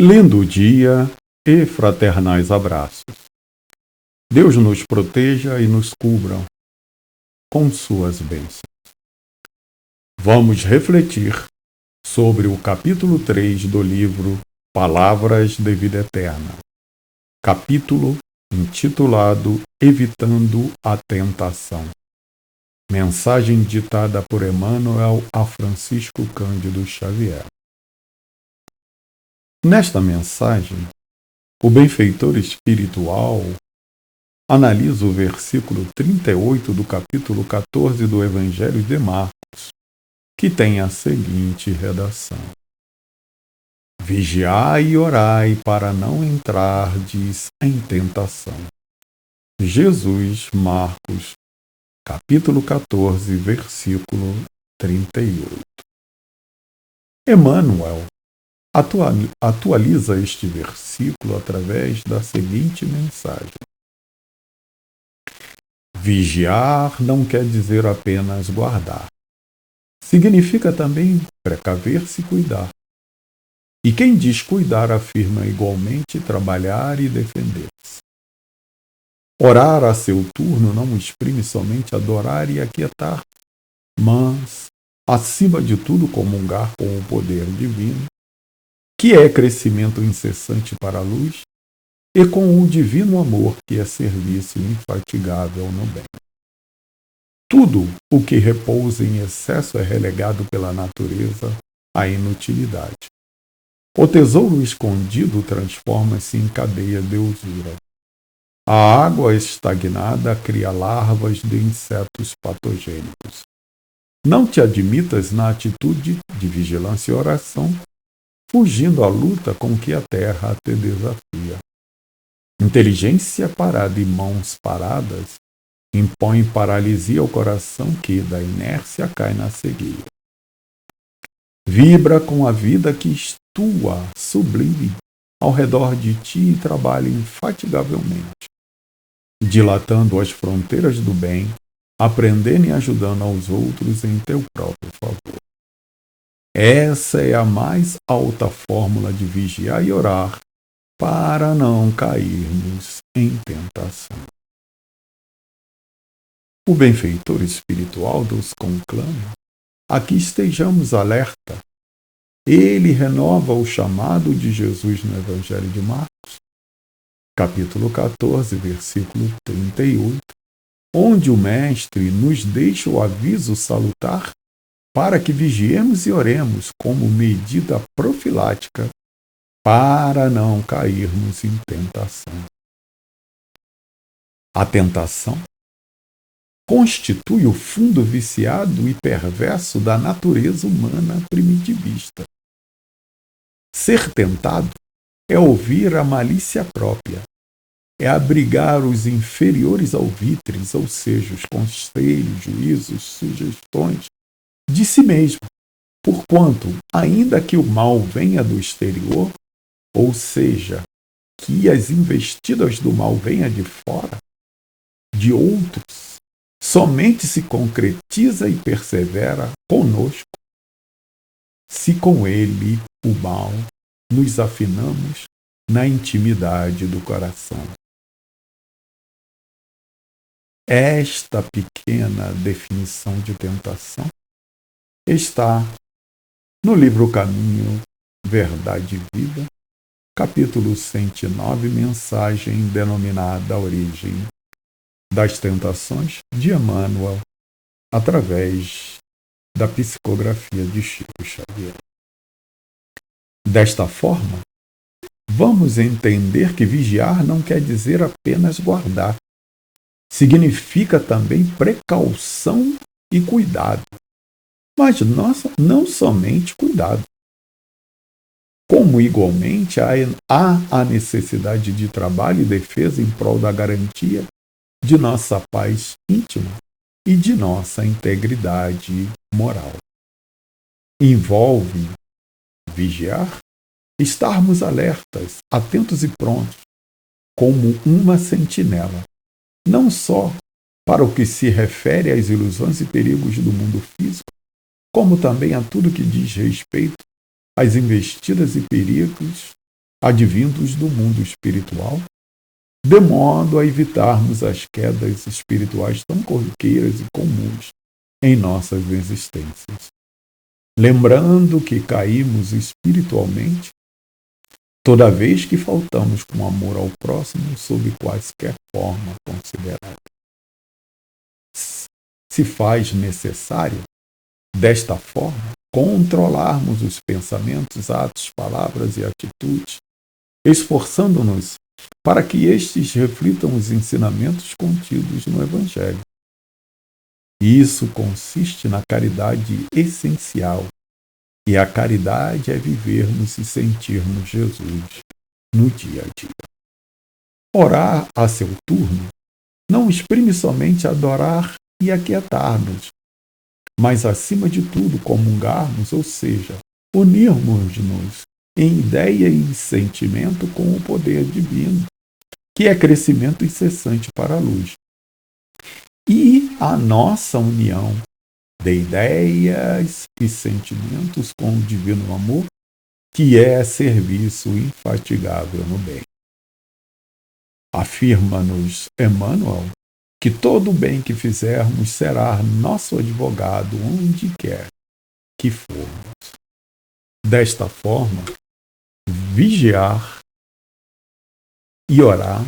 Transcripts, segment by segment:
Lindo dia e fraternais abraços. Deus nos proteja e nos cubra com suas bênçãos. Vamos refletir sobre o capítulo 3 do livro Palavras de Vida Eterna. Capítulo intitulado Evitando a Tentação. Mensagem ditada por Emmanuel a Francisco Cândido Xavier. Nesta mensagem, o benfeitor espiritual analisa o versículo 38 do capítulo 14 do Evangelho de Marcos, que tem a seguinte redação: Vigiai e orai para não entrardes em tentação. Jesus, Marcos, capítulo 14, versículo 38. Emmanuel atualiza este versículo através da seguinte mensagem: Vigiar não quer dizer apenas guardar. Significa também precaver-se e cuidar. E quem diz cuidar afirma igualmente trabalhar e defender-se. Orar a seu turno não exprime somente adorar e aquietar, mas, acima de tudo, comungar com o poder divino, que é crescimento incessante para a luz, e com o divino amor, que é serviço infatigável no bem. Tudo o que repousa em excesso é relegado pela natureza à inutilidade. O tesouro escondido transforma-se em cadeia de usura. A água estagnada cria larvas de insetos patogênicos. Não te admitas na atitude de vigilância e oração, fugindo à luta com que a terra te desafia. Inteligência parada e mãos paradas impõe paralisia ao coração que, da inércia, cai na cegueira. Vibra com a vida que estua, sublime, ao redor de ti e trabalha infatigavelmente, dilatando as fronteiras do bem, aprendendo e ajudando aos outros em teu próprio favor. Essa é a mais alta fórmula de vigiar e orar para não cairmos em tentação. O benfeitor espiritual nos conclama a que estejamos alerta. Ele renova o chamado de Jesus no Evangelho de Marcos, capítulo 14, versículo 38, onde o Mestre nos deixa o aviso salutar para que vigiemos e oremos como medida profilática para não cairmos em tentação. A tentação constitui o fundo viciado e perverso da natureza humana primitivista. Ser tentado é ouvir a malícia própria, é abrigar os inferiores alvitres, ou seja, os conselhos, juízos, sugestões de si mesmo, porquanto, ainda que o mal venha do exterior, ou seja, que as investidas do mal venham de fora, de outros, somente se concretiza e persevera conosco, se com ele, o mal, nos afinamos na intimidade do coração. Esta pequena definição de tentação está no livro Caminho, Verdade e Vida, capítulo 109, mensagem denominada A Origem das Tentações, de Emmanuel, através da psicografia de Chico Xavier. Desta forma, vamos entender que vigiar não quer dizer apenas guardar. Significa também precaução e cuidado. Mas não somente cuidado. Como igualmente há a necessidade de trabalho e defesa em prol da garantia de nossa paz íntima e de nossa integridade moral. Envolve vigiar, estarmos alertas, atentos e prontos, como uma sentinela, não só para o que se refere às ilusões e perigos do mundo físico, como também a tudo que diz respeito às investidas e perigos advindos do mundo espiritual, de modo a evitarmos as quedas espirituais tão corriqueiras e comuns em nossas existências. Lembrando que caímos espiritualmente toda vez que faltamos com amor ao próximo sob quaisquer forma considerada. Se faz necessário, desta forma, controlarmos os pensamentos, atos, palavras e atitudes, esforçando-nos para que estes reflitam os ensinamentos contidos no Evangelho. Isso consiste na caridade essencial, e a caridade é vivermos e sentirmos Jesus no dia a dia. Orar a seu turno não exprime somente adorar e aquietar-nos, mas, acima de tudo, comungarmos, ou seja, unirmos-nos em ideia e sentimento com o poder divino, que é crescimento incessante para a luz. E a nossa união de ideias e sentimentos com o divino amor, que é serviço infatigável no bem. Afirma-nos Emmanuel que todo o bem que fizermos será nosso advogado onde quer que formos. Desta forma, vigiar e orar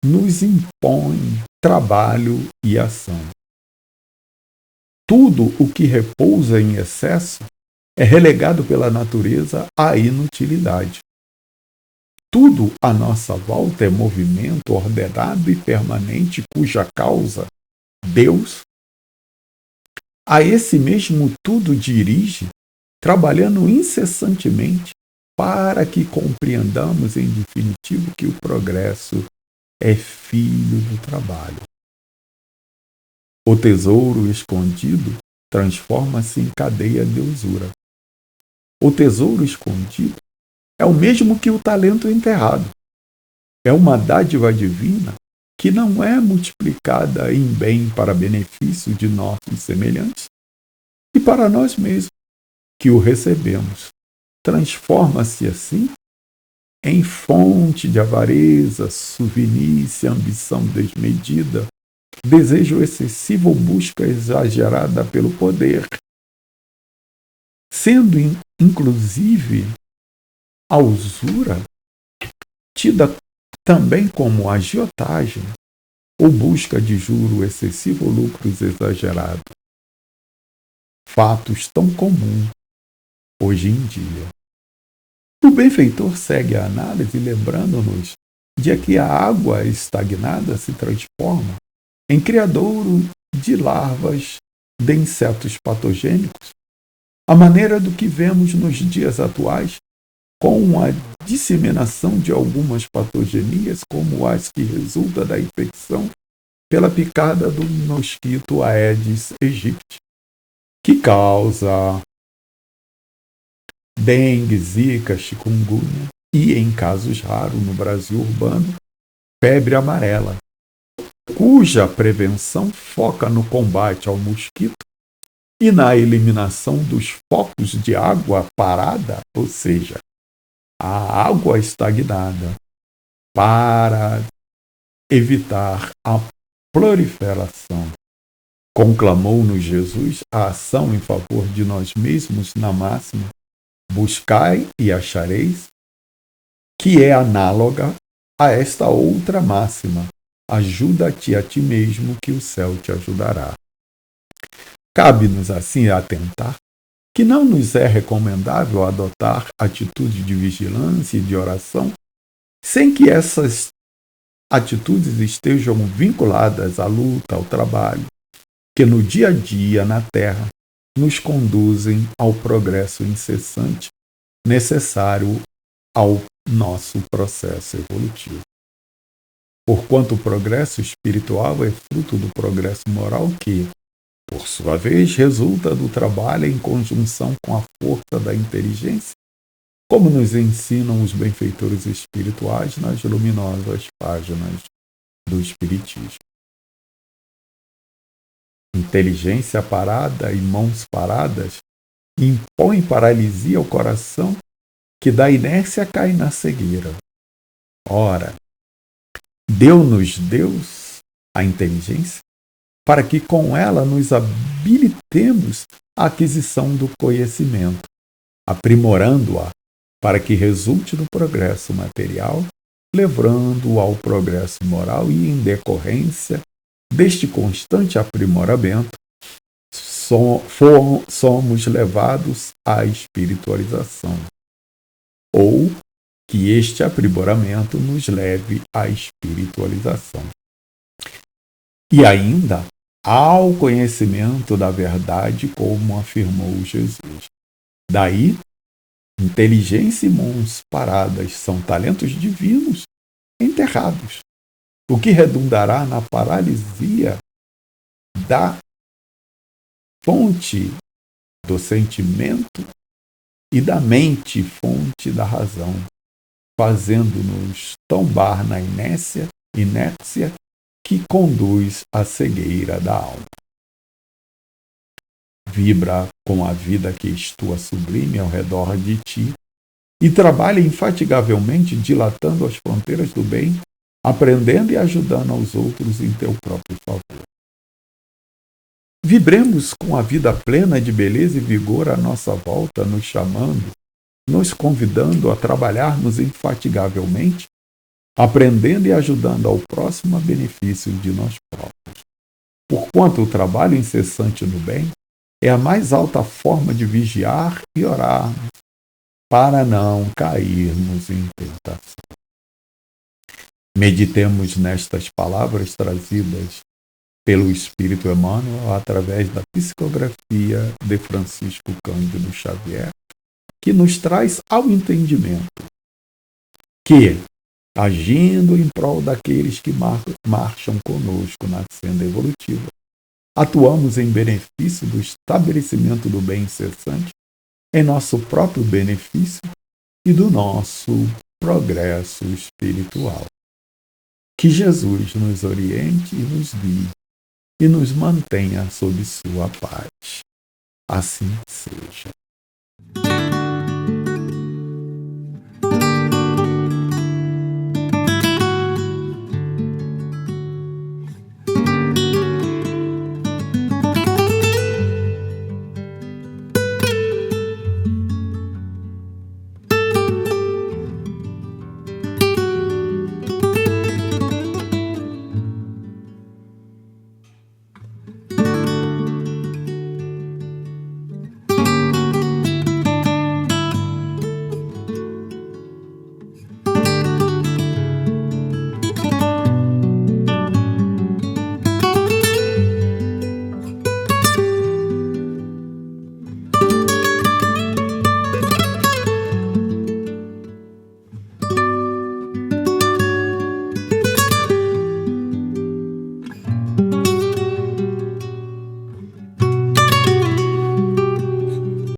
nos impõe trabalho e ação. Tudo o que repousa em excesso é relegado pela natureza à inutilidade. Tudo à nossa volta é movimento ordenado e permanente, cuja causa, Deus, a esse mesmo tudo dirige, trabalhando incessantemente para que compreendamos em definitivo que o progresso é filho do trabalho. O tesouro escondido transforma-se em cadeia de usura. O tesouro escondido é o mesmo que o talento enterrado. É uma dádiva divina que não é multiplicada em bem para benefício de nossos semelhantes e para nós mesmos que o recebemos. Transforma-se assim em fonte de avareza, suvinice, ambição desmedida, desejo excessivo ou busca exagerada pelo poder, sendo inclusive a usura tida também como agiotagem ou busca de juro excessivo ou lucros exagerados. Fatos tão comuns hoje em dia. O benfeitor segue a análise lembrando-nos de que a água estagnada se transforma em criadouro de larvas de insetos patogênicos, à maneira do que vemos nos dias atuais, com a disseminação de algumas patogenias, como as que resultam da infecção pela picada do mosquito Aedes aegypti, que causa dengue, zika, chikungunya e, em casos raros no Brasil urbano, febre amarela, cuja prevenção foca no combate ao mosquito e na eliminação dos focos de água parada, ou seja, a água estagnada, para evitar a proliferação. Conclamou-nos Jesus a ação em favor de nós mesmos na máxima: buscai e achareis, que é análoga a esta outra máxima: ajuda-te a ti mesmo, que o céu te ajudará. Cabe-nos assim atentar que não nos é recomendável adotar atitude de vigilância e de oração sem que essas atitudes estejam vinculadas à luta, ao trabalho, que no dia a dia na Terra nos conduzem ao progresso incessante necessário ao nosso processo evolutivo. Porquanto o progresso espiritual é fruto do progresso moral que, por sua vez, resulta do trabalho em conjunção com a força da inteligência, como nos ensinam os benfeitores espirituais nas luminosas páginas do Espiritismo. Inteligência parada e mãos paradas impõem paralisia ao coração que da inércia cai na cegueira. Ora, deu-nos Deus a inteligência para que com ela nos habilitemos à aquisição do conhecimento, aprimorando-a para que resulte no progresso material, levando-o ao progresso moral e, em decorrência deste constante aprimoramento, somos levados à espiritualização, ou que este aprimoramento nos leve à espiritualização. E ainda ao conhecimento da verdade, como afirmou Jesus. Daí, inteligência e mãos paradas são talentos divinos enterrados, o que redundará na paralisia da fonte do sentimento e da mente, fonte da razão, fazendo-nos tombar na inércia que conduz à cegueira da alma. Vibra com a vida que estua sublime ao redor de ti e trabalha infatigavelmente dilatando as fronteiras do bem, aprendendo e ajudando aos outros em teu próprio favor. Vibremos com a vida plena de beleza e vigor à nossa volta, nos chamando, nos convidando a trabalharmos infatigavelmente, aprendendo e ajudando ao próximo a benefício de nós próprios. Porquanto o trabalho incessante no bem é a mais alta forma de vigiar e orar para não cairmos em tentação. Meditemos nestas palavras trazidas pelo Espírito Emmanuel através da psicografia de Francisco Cândido Xavier, que nos traz ao entendimento que, agindo em prol daqueles que marcham conosco na senda evolutiva, atuamos em benefício do estabelecimento do bem incessante, em nosso próprio benefício e do nosso progresso espiritual. Que Jesus nos oriente e nos guie e nos mantenha sob sua paz. Assim seja.